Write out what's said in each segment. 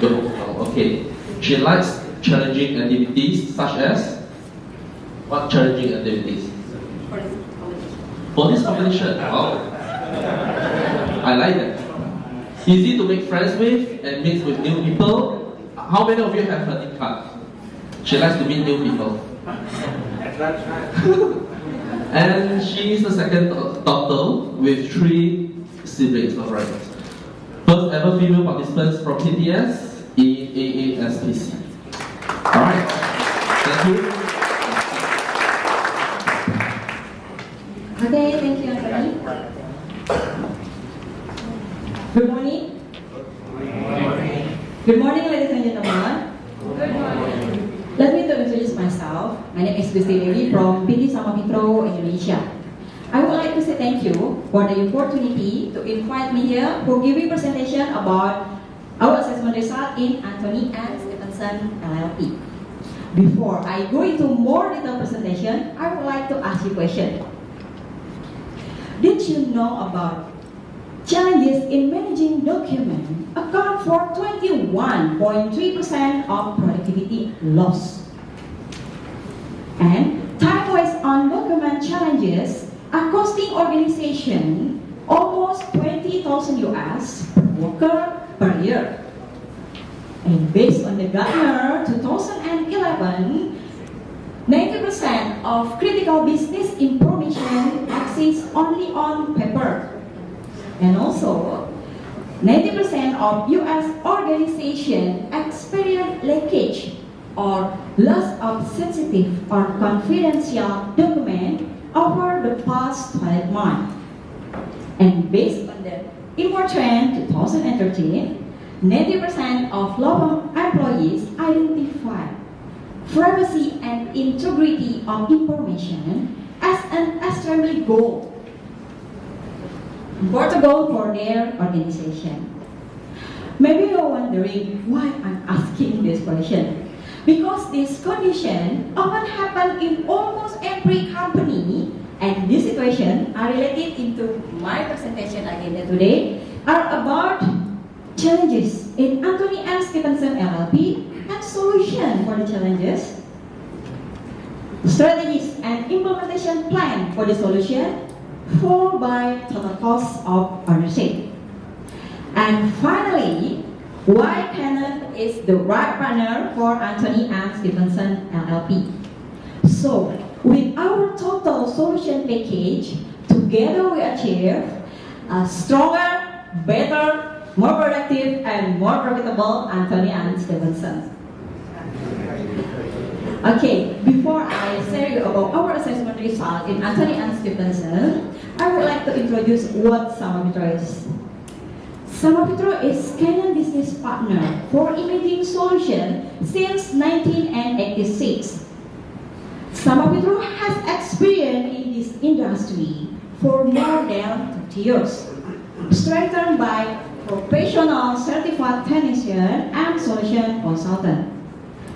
Okay. She likes challenging activities such as what challenging activities? Police competition. Wow. I like that. Easy to make friends with and meet with new people. How many of you have her name card? She likes to meet new people. And she is the second daughter with 3 siblings. Alright. First ever female participants from TPS in AASPC. Alright. Thank you. Okay, thank you, Anthony. Good morning. Good morning, ladies and gentlemen. Good morning. Let me introduce myself. My name is Gusti Dewi from PT Samapitro, Indonesia. I would like to say thank you for the opportunity to invite me here for giving presentation about our assessment result in Anthony and Stevenson LLP. Before I go into more detailed presentation, I would like to ask you a question. Did you know about challenges in managing documents account for 21.3% of productivity loss? And time waste on document challenges are costing organization almost 20,000 US per worker per year. And based on the Gartner 2011, 90% of critical business information exists only on paper. And also, 90% of US organizations experience leakage or loss of sensitive or confidential documents over the past 12 months. And based on the Import Trend 2013, 90% of law employees identify privacy and integrity of information as an extremely important goal for their organization. Maybe you're wondering why I'm asking this question. Because this condition often happens in almost every company, and this situation are related into my presentation again today are about challenges in Anthony and Stevenson LLP and solution for the challenges, strategies and implementation plan for the solution, followed by total cost of ownership. And finally, why Canon is the right partner for Anthony and Stevenson LLP. So, with our total solution package, together we achieve a stronger, better, more productive, and more profitable Anthony and Stevenson. Okay, before I share you about our assessment result in Anthony and Stevenson, I would like to introduce what Samapitro is. Samapitro is Canon business partner for imaging solution since 1986. Samapitro has experience in this industry for more than 30 years, strengthened by professional certified technician and solution consultant.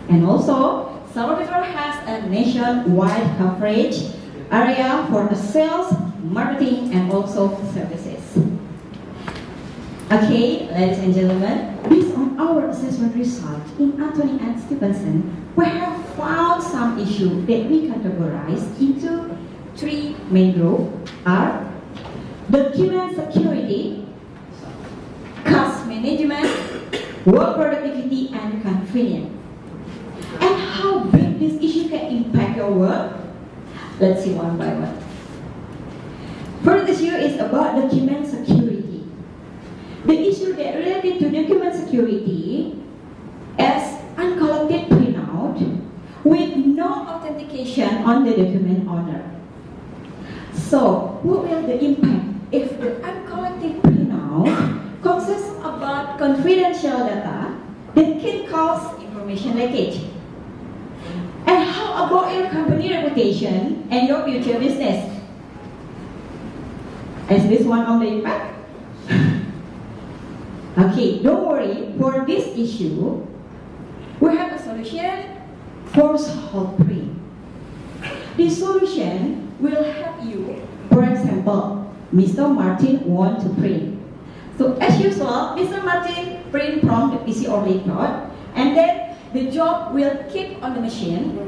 And also, Samapitro has a nationwide coverage area for the sales, marketing, and also services. Okay, ladies and gentlemen, based on our assessment result in Anthony and Stevenson, we have found some issues that we categorize into 3 main groups are document security, cost management, work productivity, and convenience. And how big this issue can impact your work? Let's see one by one. First issue is about document security. The issue that related to document security is uncollected printout with no authentication on the document owner. So, what will the impact if the uncollected printout consists about confidential data that can cause information leakage? And how about your company reputation and your future business? Is this one on the impact? Okay, don't worry. For this issue, we have a solution for hold print. This solution will help you. For example, Mr. Martin wants to print So as usual, Mr. Martin print from the PC or laptop, and then the job will keep on the machine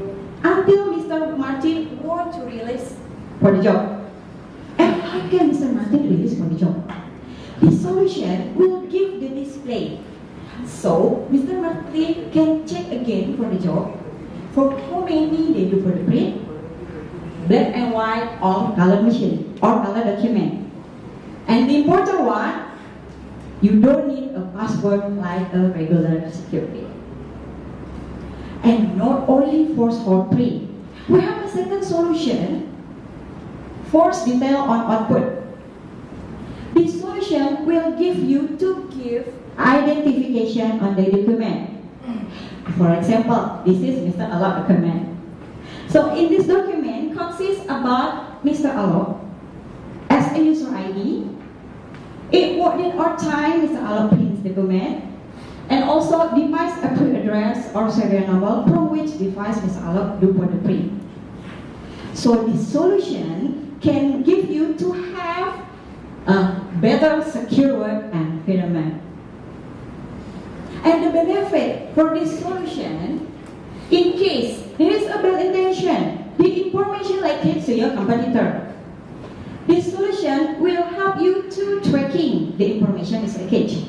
until Mr. Martin want to release for the job. And how can Mr. Martin release for the job? The solution will give the display. So Mr. Martin can check again for the job for how many they do for the print, black and white or color machine or color document. And the important one, you don't need a password like a regular security. And not only force hot print, we have a second solution, force detail on output. This solution will give you to give identification on the document. For example, this is Mr. Alok document. So in this document consists about Mr. Alok as a user ID. It worded or time Mr. Alok prints the document, and also device approved address or serial number from which device Mr. Alok do for the print. So this solution can give you to have a better secure word and environment. And the benefit for this solution, in case there is a bad intention, the information leakage to your competitor, this solution will help you to tracking the information is leakage.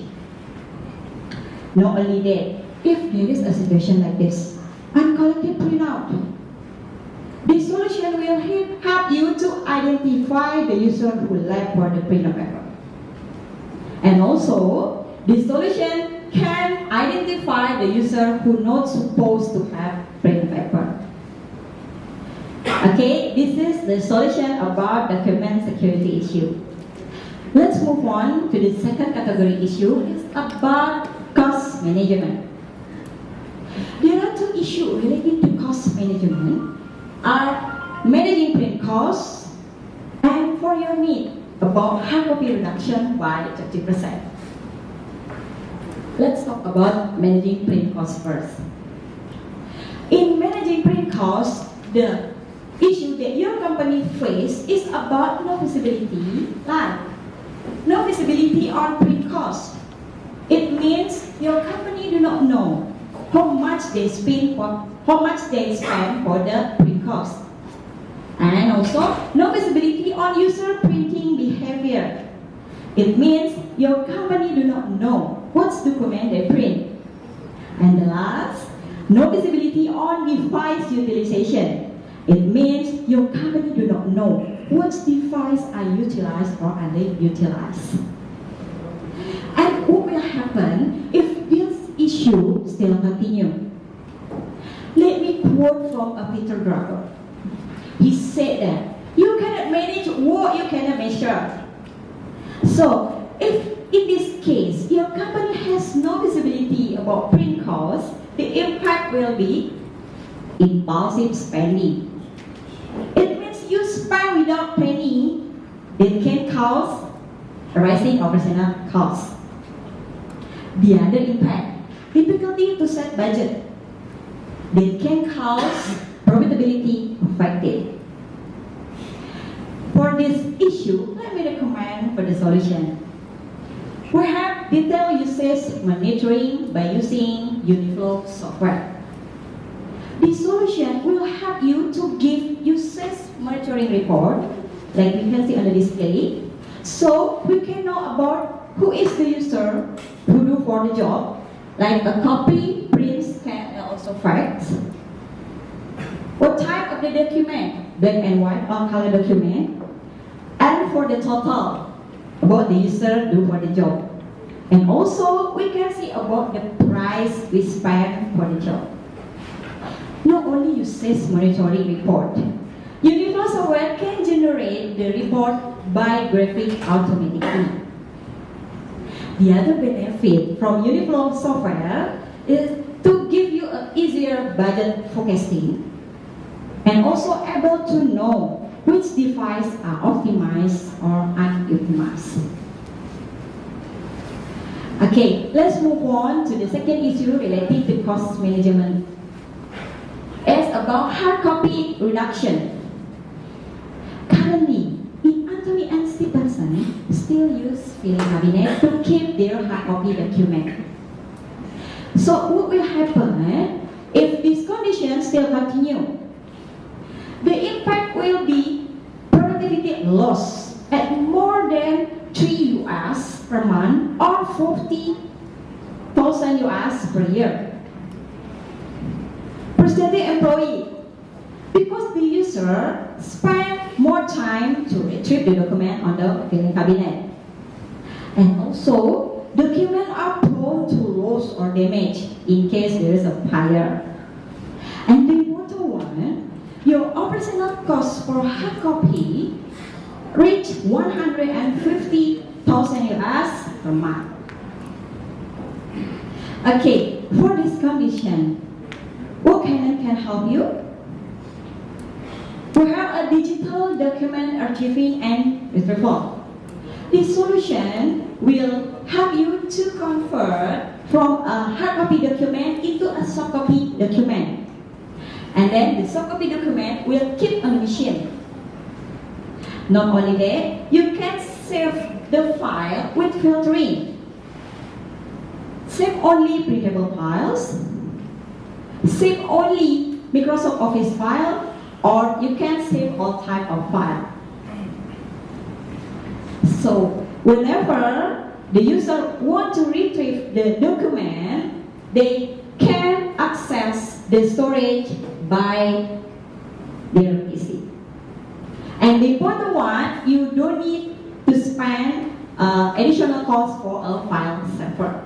Not only that, if there is a situation like this, uncollected printout, this solution will help you to identify the user who left for the printout paper. And also, this solution can identify the user who not supposed to have print paper. Okay, this is the solution about document security issue. Let's move on to the second category issue. It's about cost management. There are two issues related to cost management, are managing print costs and for your need about hard copy reduction by 30%. Let's talk about managing print costs first. In managing print costs, the issue that your company face is about no visibility, like no visibility on print costs. It means your company do not know how much they spend for the print cost. And also no visibility on user printing behavior. It means your company do not know what's document they print. And the last, no visibility on device utilization. It means your company do not know which device are utilized or underutilized. And what will happen if this issue still continue? Let me quote from a Peter Drucker. He said that you cannot manage what you cannot measure. So if in this case your company has no visibility about print costs, the impact will be impulsive spending. It means you spend without planning, it can cause rising operational costs. The other impact, difficulty to set budget. They can cause profitability affected. For this issue, let me recommend for the solution. We have detailed usage monitoring by using Uniflow software. This solution will help you to give usage monitoring report, like we can see on the display, so we can know about who is the user who do for the job, like a copy, print, scan, and also fax. What type of the document, black and white or color document, and for the total, about the user do for the job. And also, we can see about the price we spend for the job. Not only usage monitoring report, Uniflow software can generate the report by graphic automatically. The other benefit from Uniflow software is to give you an easier budget forecasting and also able to know which devices are optimized or unoptimized. Okay, let's move on to the second issue related to cost management. It's about hard copy reduction. Currently, in Anthony and Stevenson, still use filing cabinet to keep their hard copy document. So what will happen if this condition still continue? The impact will be productivity loss at more than 3 US per month or 40,000 US per year. Frustrated employee, because the user spend more time to retrieve the document on the filing cabinet. And also, documents are prone to loss or damage in case there is a fire. And the important one, your operational cost for hard copy reach 150,000 US per month. Okay, for this condition, what can help you? We have a digital document archiving and retrieval. This solution will help you to convert from a hard copy document into a soft copy document. And then the soft copy document will keep on the machine. Not only that, you can save the file with filtering. Save only printable files, save only Microsoft Office file, or you can save all type of file. So whenever the user want to retrieve the document, they can access the storage by their PC. And the important one, you don't need to spend additional cost for a file server.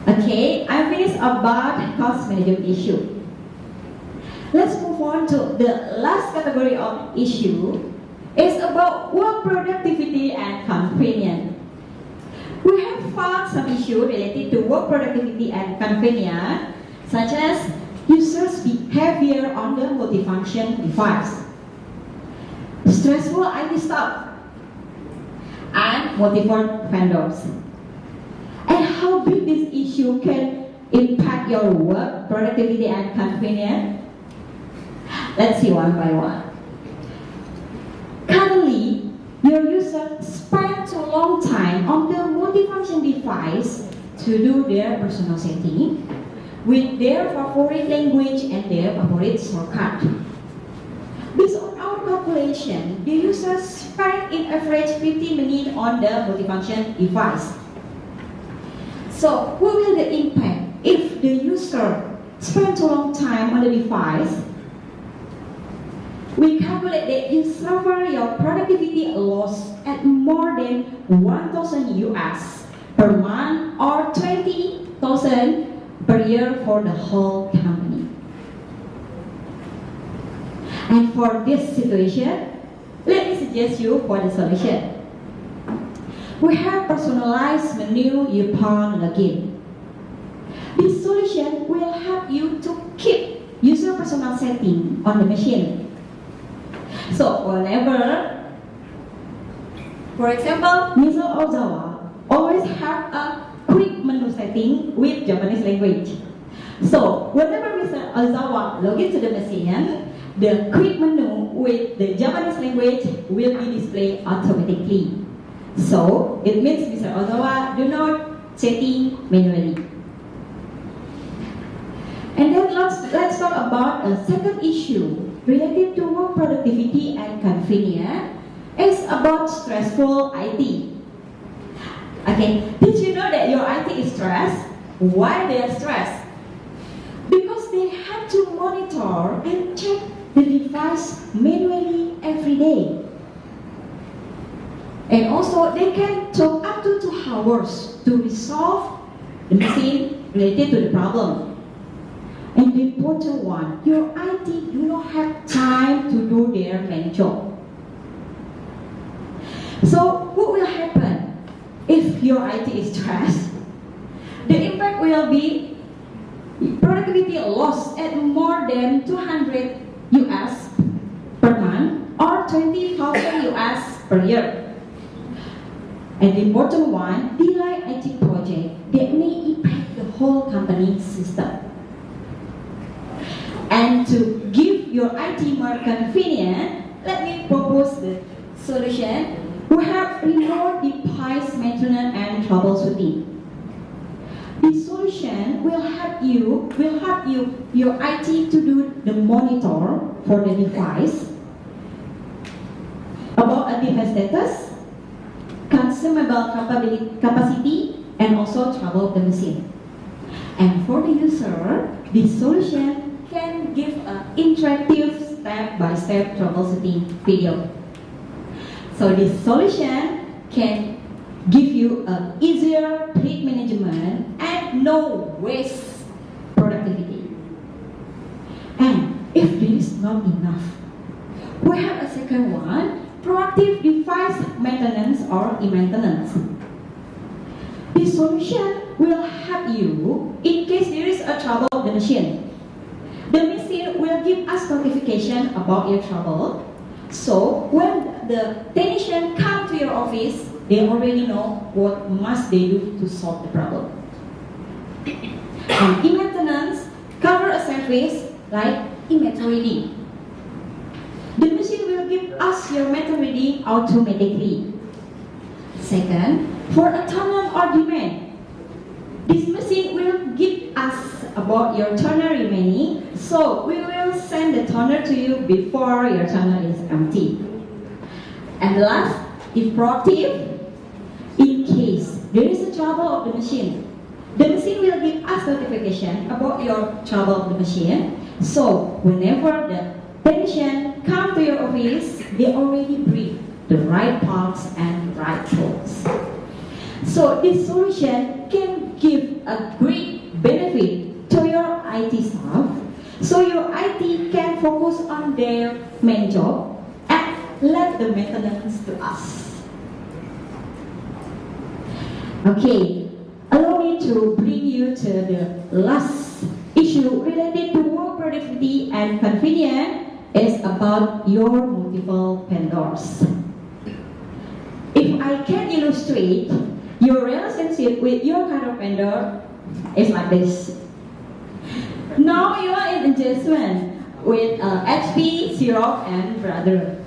Okay, I finished about cost management issue. Let's move on to the last category of issue. It's about work productivity and convenience. We have found some issues related to work productivity and convenience, such as users' behavior on the multifunction device, stressful IT staff, and multiple vendors. And how big this issue can impact your work productivity and convenience? Let's see one by one. Currently, your user spend too long time on the multifunction device to do their personal setting with their favorite language and their favorite shortcut. Based on our calculation, the user spend in average 50 minutes on the multifunction device. So, what will the impact if the user spend too long time on the device? We calculate that you suffer your productivity loss at more than 1,000 US per month or 20,000 per year for the whole company. And for this situation, let me suggest you for the solution. We have personalized menu upon login. This solution will help you to keep user personal setting on the machine. So whenever, for example, Mr. Ozawa always have a quick menu setting with Japanese language. So whenever Mr. Ozawa log into the machine, the quick menu with the Japanese language will be displayed automatically. So it means Mr. Ozawa do not setting manually. And then let's talk about a second issue related to work productivity and convenience. It's about stressful IT. Okay, did you know that your IT is stressed? Why they are stressed? Because they have to monitor and check the device manually every day. And also they can take up to 2 hours to resolve the machine related to the problem. And the important one, your IT do not have time to do their main job. So what will happen if your IT is stressed? The impact will be productivity loss at more than 200 US per month or 20,000 US per year. And the important one, delay IT project that may impact the whole company system. And to give your IT more convenient, let me propose the solution. We We have remote device maintenance and troubleshooting. This solution will help you your IT to do the monitor for the device, about a device status, consumable capacity, and also trouble of the machine. And for the user, this solution can give an interactive step-by-step troubleshooting video. So this solution can give you an easier fleet management and no waste productivity. And if this is not enough, we have a second one, proactive device maintenance or e-maintenance. This solution will help you in case there is a trouble with the machine. The machine will give us notification about your trouble. So when the technician come to your office, they already know what must they do to solve the problem. And e-maintenance cover a service like e-meter reading. The machine will give us your meter reading automatically. Second, for a tunnel or demand, this machine will give us about your tunnel remaining, so we will send the tunnel to you before your tunnel is empty. And last, if proactive, in case there is a trouble of the machine will give us notification about your trouble of the machine. So whenever the technician come to your office, they already bring the right parts and right tools. So this solution can give a great benefit to your IT staff, so your IT can focus on their main job and let the maintenance to us. Okay, allow me to bring you to the last issue related to work productivity and convenience is about your multiple vendors. If I can illustrate, your relationship with your current vendor is like this. Now you are in adjustment with HP, Xerox, and Brother.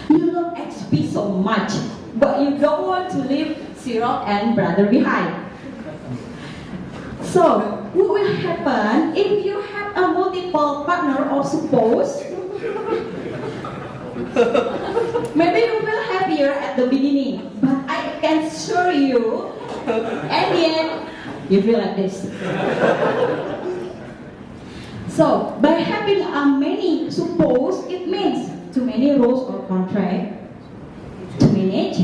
You love HP so much, but you don't want to leave Xerox and Brother behind. So, what will happen if you have a multiple partner or suppose? Maybe you feel happier at the beginning, but I can assure you, at the end, you feel like this. So, by having many suppose, it means too many roles or contract to manage,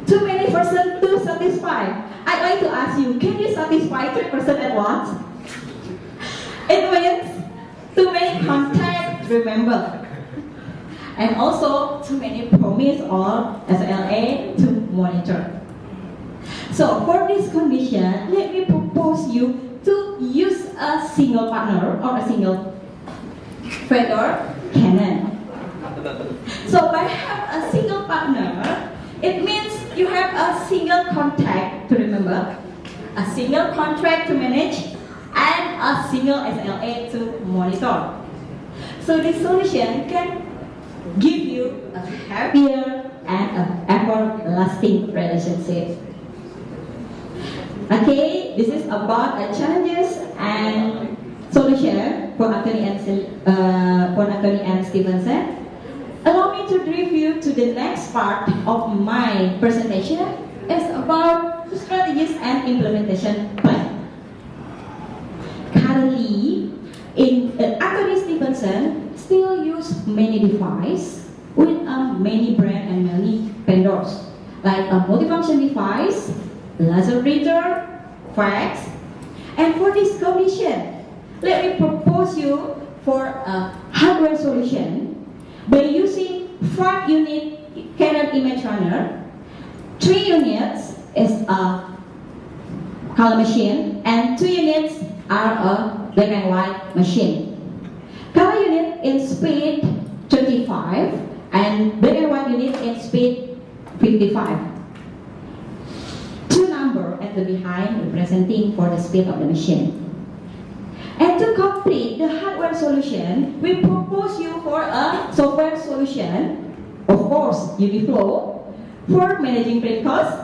too many persons to satisfy. I'd like to ask you, can you satisfy 3 persons at once? It means too many contacts, remember. And also too many promise or SLA to monitor. So for this condition, let me propose you to use a single partner or a single vendor canon. So by have a single partner, it means you have a single contact to remember, a single contract to manage, and a single SLA to monitor. So this solution can give you a happier and an everlasting relationship. Okay, this is about challenges and solution for Anthony and Stevenson. Allow me to drive you to the next part of my presentation. It's about strategies and implementation plan. Currently, Anthony Stevenson still use many devices with many brand and many vendors, like a multifunction device, laser printer, fax. And for this condition, let me propose you for a hardware solution by using 5 unit Canon image runner, 3 units is a color machine, and 2 units are a black and white machine. Color unit in speed 35 and black and white unit in speed 55. 2 numbers at the behind representing for the speed of the machine. And to complete the hardware solution, we propose you for a software solution of course, Uniflow for managing print costs,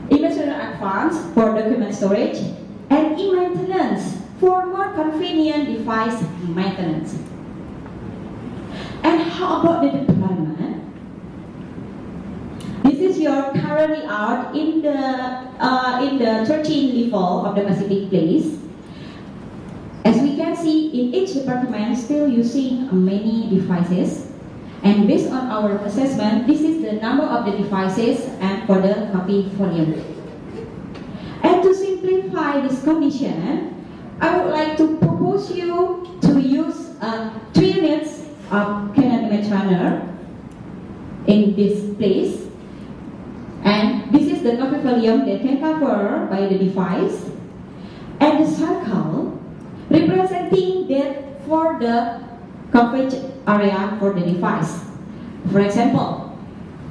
Imaginer Advance for document storage, and e-maintenance for more convenient device maintenance. And how about the deployment? This is your currently out in the 13th level of the Pacific Place. As we can see, in each department still using many devices. And based on our assessment, this is the number of the devices and for the copy volume. And to simplify this condition, I would like to propose you to use 3 units of Canon Image Runner in this place. And this is the copy volume that can cover by the device. And the circle representing that for the coverage area for the device. For example,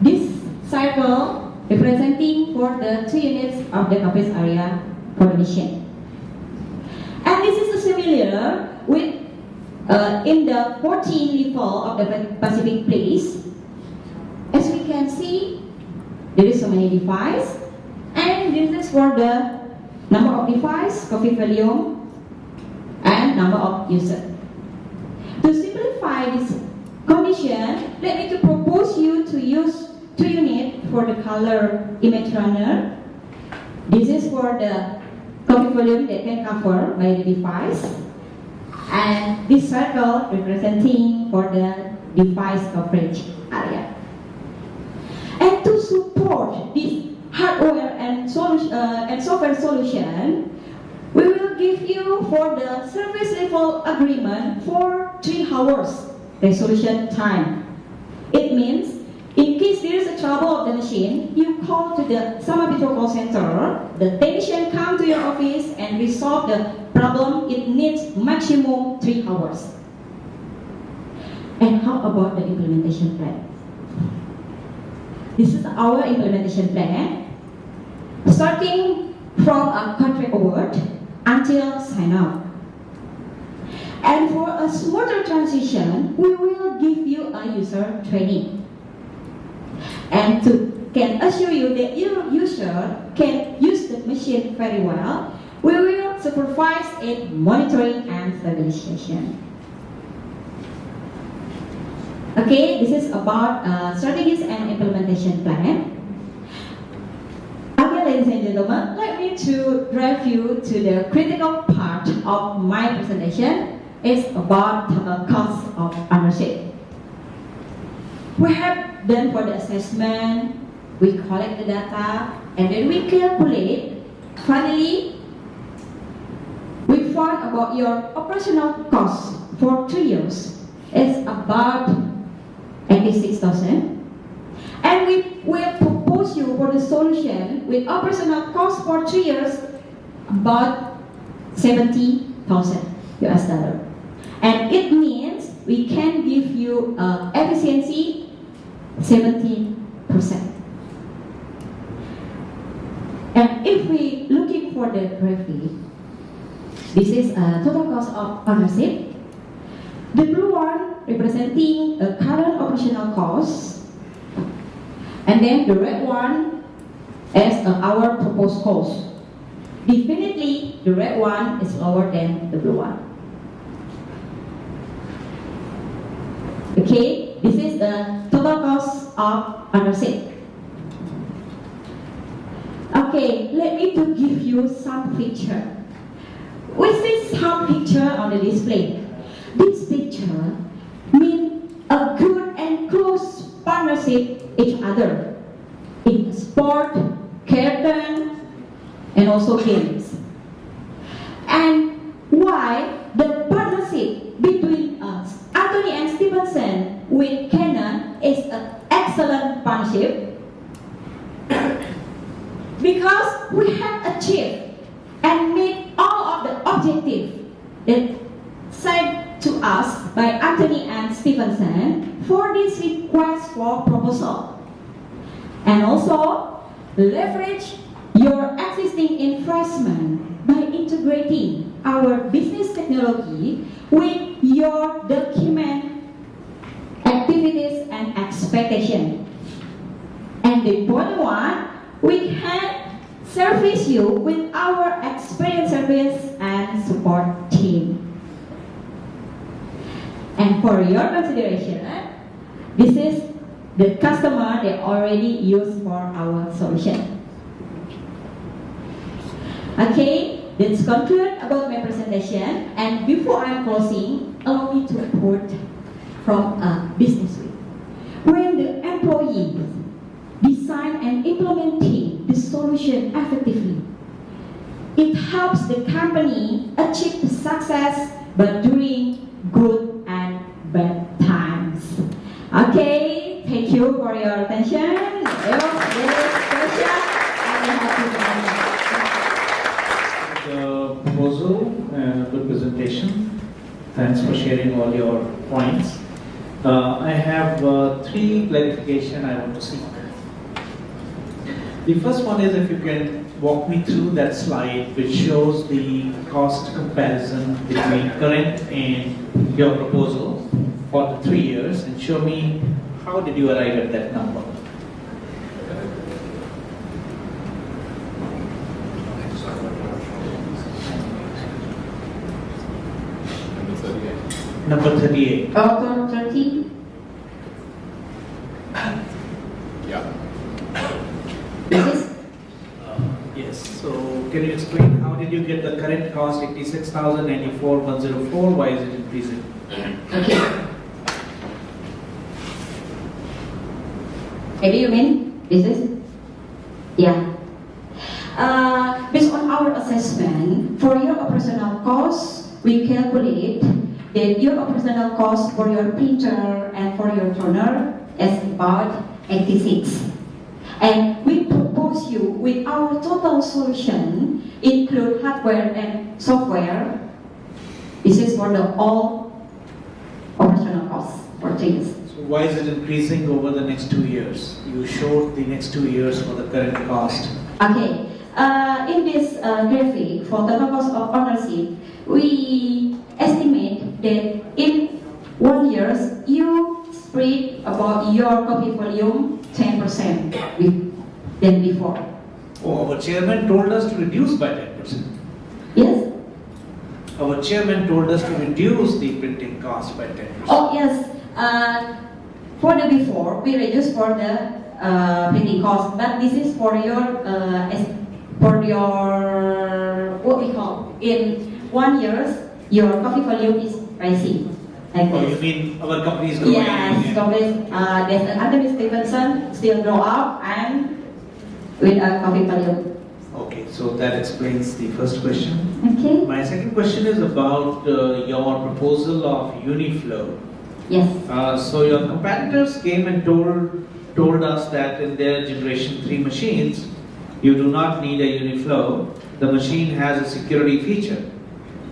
this circle representing for the 2 units of the coverage area for the machine. And this is similar with in the 14th level of the Pacific Place. As we can see, there is so many devices, and this is for the number of device, copy volume, and number of users. To simplify this condition, let me to propose you to use 3 units for the color image runner. This is for the copy volume that can cover by the device, and this circle representing for the device coverage area. And to support this hardware and software solution, we will give you for the service level agreement for 3 hours resolution time. It means in case there is a trouble of the machine, you call to the Samapitro call center, the technician come to your office and resolve the problem. It needs maximum 3 hours. And how about the implementation plan? This is our implementation plan, starting from a contract award until sign up. And for a smoother transition, we will give you a user training. And can assure you that your user can use the machine very well, we will supervise its monitoring and stabilization. Okay, this is about strategies and implementation plan. Okay, ladies and gentlemen, let me to drive you to the critical part of my presentation. It's about total cost of ownership. We have done for the assessment, we collect the data, and then we calculate. Finally, we found about your operational cost for 3 years is about 86,000. And we will propose you for the solution with operational cost for 3 years about 70,000 US dollar. And it means we can give you efficiency 70%. And if we looking for the graphic, this is a total cost of ownership. The blue one representing a current operational cost, and then the red one is our proposed cost. Definitely, the red one is lower than the blue one. Okay, this is the total cost of ownership. Okay, let me to give you some picture. We see some picture on the display. This picture means a good and close partnership each other in sport, character, and also games. And why the partnership between us, Anthony and Stevenson with Canon, is an excellent partnership? Because we have achieved and meet all of the objectives that said to us by Anthony and Stevenson for this request for proposal. And also leverage your existing investment by integrating our business technology with your document activities expectation. And the point one, we can service you with our experienced service and support team. And for your consideration, this is the customer they already use for our solution. Okay, let's conclude about my presentation. And before I'm closing, allow me to report from a business week. When the employees design and implementing the solution effectively, it helps the company achieve success by doing good and bad times. Okay, thank you for your attention. The proposal, good presentation. Thanks for sharing all your points. I have 3 clarifications I want to seek. The first one is if you can walk me through that slide which shows the cost comparison between current and your proposal for the 3 years, and show me how did you arrive at that number. Number 38. Auto 30. Yeah. This is Yes, so can you explain how did you get the current cost 86,094,104? Why is it increasing? okay. Maybe you mean this is? Yeah. Based on our assessment, for your operational costs, we calculate that your operational cost for your printer and for your toner is about 86. And we propose you with our total solution, include hardware and software. This is for the all operational costs for things. So why is it increasing over the next 2 years? You showed the next 2 years for the current cost. Okay. In this graphic, for total cost of ownership, we estimate that in 1 year, you spread about your copy volume 10% than before. Oh, our chairman told us to reduce by 10%. Yes? Our chairman told us to reduce the printing cost by 10%. Oh, yes. For the before, we reduce for the printing cost, but this is for your what we call in 1 year your copy volume is rising. Like Oh, this. you mean our company is growing? Yes, so there's another Stevenson still grow up and with a copy volume. Okay, so that explains the first question. Okay. My second question is about your proposal of Uniflow. Yes. So your competitors came and told us that in their generation 3 machines, you do not need a Uniflow. The machine has a security feature.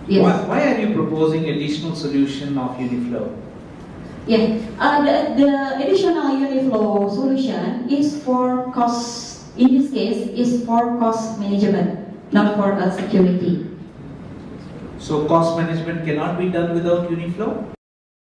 Yes. Why are you proposing additional solution of Uniflow? Yeah. The additional Uniflow solution is for cost. In this case, is for cost management, not for security. So cost management cannot be done without Uniflow?